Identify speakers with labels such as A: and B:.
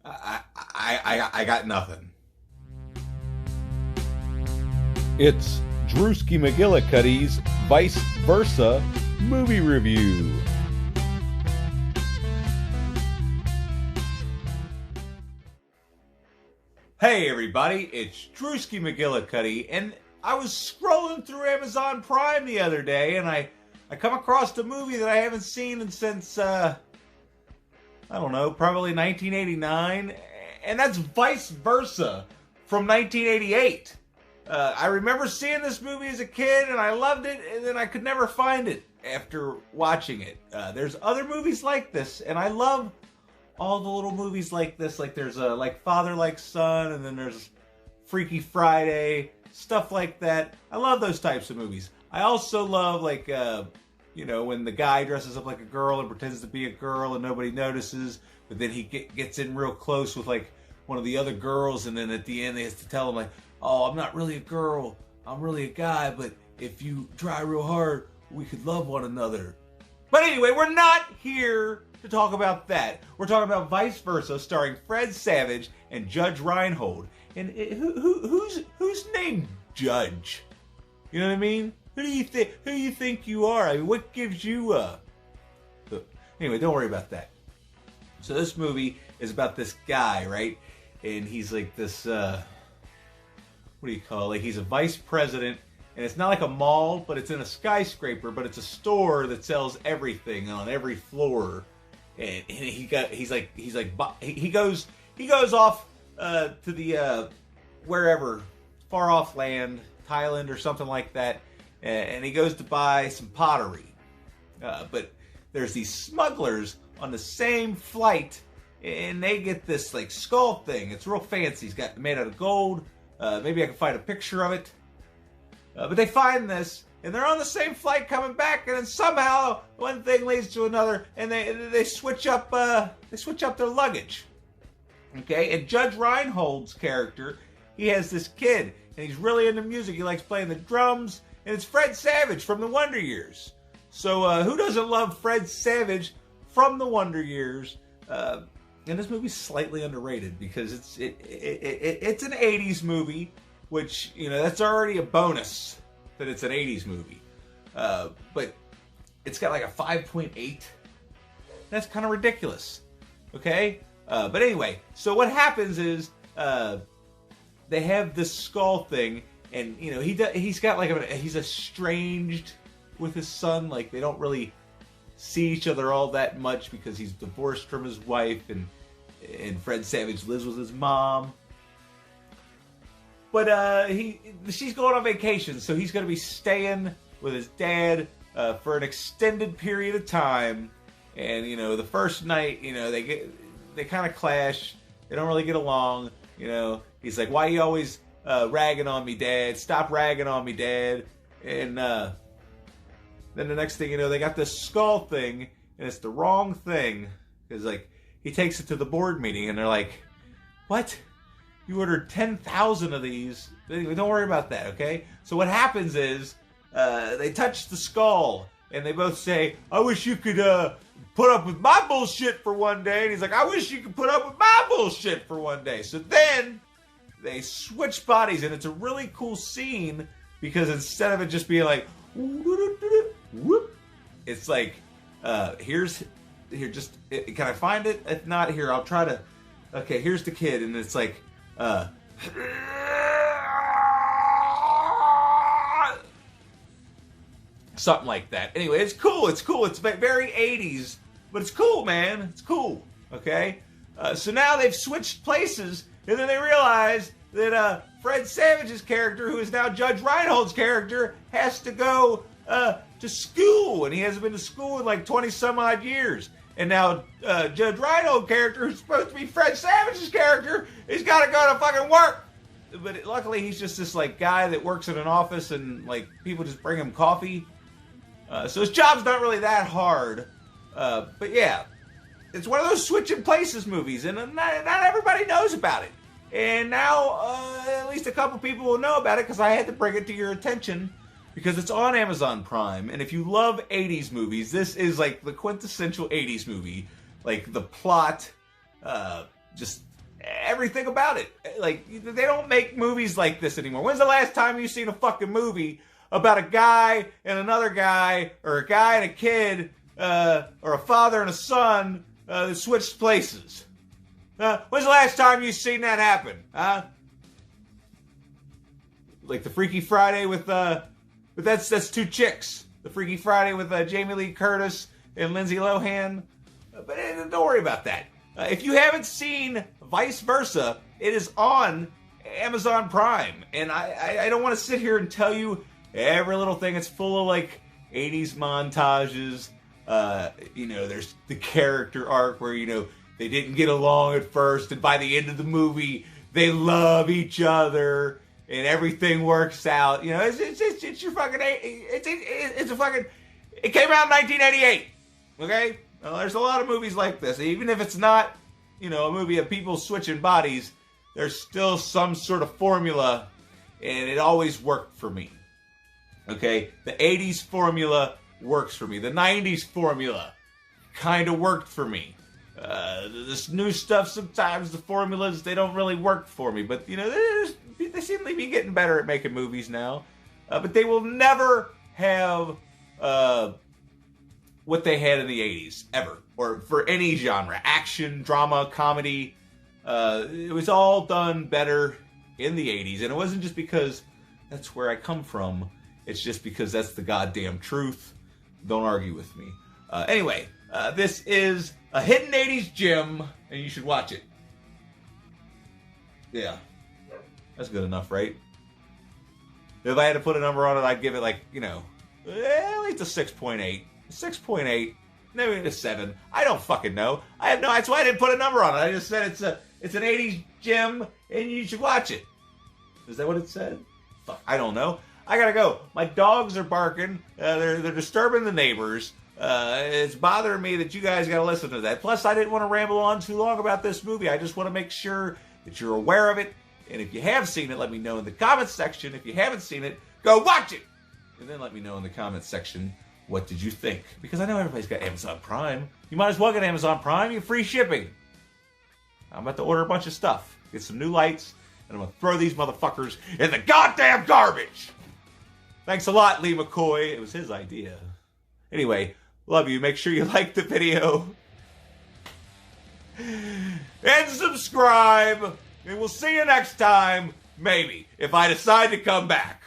A: I got nothing.
B: It's Drewski McGillicuddy's Vice Versa movie review.
A: Hey everybody, it's Drewski McGillicuddy, and I was scrolling through Amazon Prime the other day, and I come across a movie that I haven't seen since, I don't know, probably 1989, and that's Vice Versa from 1988. I remember seeing this movie as a kid, and I loved it, and then I could never find it after watching it. There's other movies like this, and I love all the little movies like this. Like there's like Father Like Son, and then there's Freaky Friday, stuff like that. I love those types of movies. I also love like when the guy dresses up like a girl and pretends to be a girl and nobody notices, but then he gets in real close with like one of the other girls, and then at the end they have to tell him like, oh, I'm not really a girl, I'm really a guy, but if you try real hard, we could love one another. But anyway, we're not here to talk about that. We're talking about Vice Versa, starring Fred Savage and Judge Reinhold. And who's named Judge? You know what I mean? Who do you think you are? I mean, what gives you Anyway, don't worry about that. So this movie is about this guy, right? And he's like this what do you call it? He's a vice president, and it's not like a mall, but it's in a skyscraper, but it's a store that sells everything on every floor. And he goes off to the wherever, far off land, Thailand or something like that, and he goes to buy some pottery. But there's these smugglers on the same flight, and they get this like skull thing. It's real fancy. It's got made out of gold. Maybe I can find a picture of it. But they find this, and they're on the same flight coming back, and then somehow one thing leads to another, and they switch up their luggage. Okay, and Judge Reinhold's character, he has this kid, and he's really into music. He likes playing the drums, and it's Fred Savage from the Wonder Years. So who doesn't love Fred Savage from the Wonder Years? And this movie's slightly underrated because it's an 80s movie, which, that's already a bonus that it's an 80s movie. But it's got like a 5.8. That's kind of ridiculous. Okay? But anyway, so what happens is they have this skull thing, and he's got like he's estranged with his son. Like they don't really see each other all that much because he's divorced from his wife, and Fred Savage lives with his mom. But she's going on vacation, so he's going to be staying with his dad for an extended period of time. And the first night, they kind of clash. They don't really get along. He's like, "Why are you always ragging on me, Dad? Stop ragging on me, Dad." And then the next thing you know, they got this skull thing, and it's the wrong thing. Because, like, he takes it to the board meeting, and they're like, "What? You ordered 10,000 of these?" Anyway, don't worry about that, okay? So what happens is, they touch the skull, and they both say, "I wish you could put up with my bullshit for one day." And he's like, "I wish you could put up with my bullshit for one day." So then, they switch bodies, and it's a really cool scene, because instead of it just being like, whoop, it's like, can I find it? If not, here, I'll try to, okay, here's the kid, and it's like, something like that. Anyway, it's cool, it's very 80s, but it's cool, man, it's cool, okay? So now they've switched places, and then they realize that Fred Savage's character, who is now Judge Reinhold's character, has to go to school, and he hasn't been to school in like 20 some odd years. And now Judge Reinhold's character, who's supposed to be Fred Savage's character, he's got to go to fucking work. But luckily he's just this like guy that works in an office, and like people just bring him coffee. So his job's not really that hard. But yeah, it's one of those switching places movies, and not everybody knows about it. And now at least a couple people will know about it, because I had to bring it to your attention, because it's on Amazon Prime. And if you love 80s movies, this is like the quintessential 80s movie. Like the plot, just everything about it. Like, they don't make movies like this anymore. When's the last time you seen a fucking movie about a guy and another guy, or a guy and a kid, or a father and a son that switched places? When's the last time you seen that happen? Huh? Like the Freaky Friday with but that's two chicks. The Freaky Friday with Jamie Lee Curtis and Lindsay Lohan. But don't worry about that. If you haven't seen Vice Versa, it is on Amazon Prime. And I don't want to sit here and tell you every little thing. It's full of like 80s montages. There's the character arc where, they didn't get along at first, and by the end of the movie, they love each other, and everything works out. It's your fucking, it's a fucking, it came out in 1988, okay? Well, there's a lot of movies like this. Even if it's not, a movie of people switching bodies, there's still some sort of formula, and it always worked for me, okay? The 80s formula works for me. The 90s formula kind of worked for me. This new stuff, sometimes the formulas, they don't really work for me. But, they seem to be getting better at making movies now. But they will never have what they had in the 80s, ever. Or for any genre. Action, drama, comedy. It was all done better in the 80s. And it wasn't just because that's where I come from. It's just because that's the goddamn truth. Don't argue with me. Anyway, this is a hidden 80s gem, and you should watch it. Yeah. That's good enough, right? If I had to put a number on it, I'd give it like, at least a 6.8. 6.8. Maybe a 7. I don't fucking know. I have no, that's why I didn't put a number on it. I just said it's an 80s gem, and you should watch it. Is that what it said? Fuck, I don't know. I gotta go. My dogs are barking. They're disturbing the neighbors. It's bothering me that you guys gotta listen to that. Plus, I didn't want to ramble on too long about this movie. I just want to make sure that you're aware of it. And if you have seen it, let me know in the comments section. If you haven't seen it, go watch it. And then let me know in the comments section, what did you think? Because I know everybody's got Amazon Prime. You might as well get Amazon Prime. You get free shipping. I'm about to order a bunch of stuff. Get some new lights. And I'm going to throw these motherfuckers in the goddamn garbage. Thanks a lot, Lee McCoy. It was his idea. Anyway, love you. Make sure you like the video. And subscribe. And we'll see you next time. Maybe. If I decide to come back.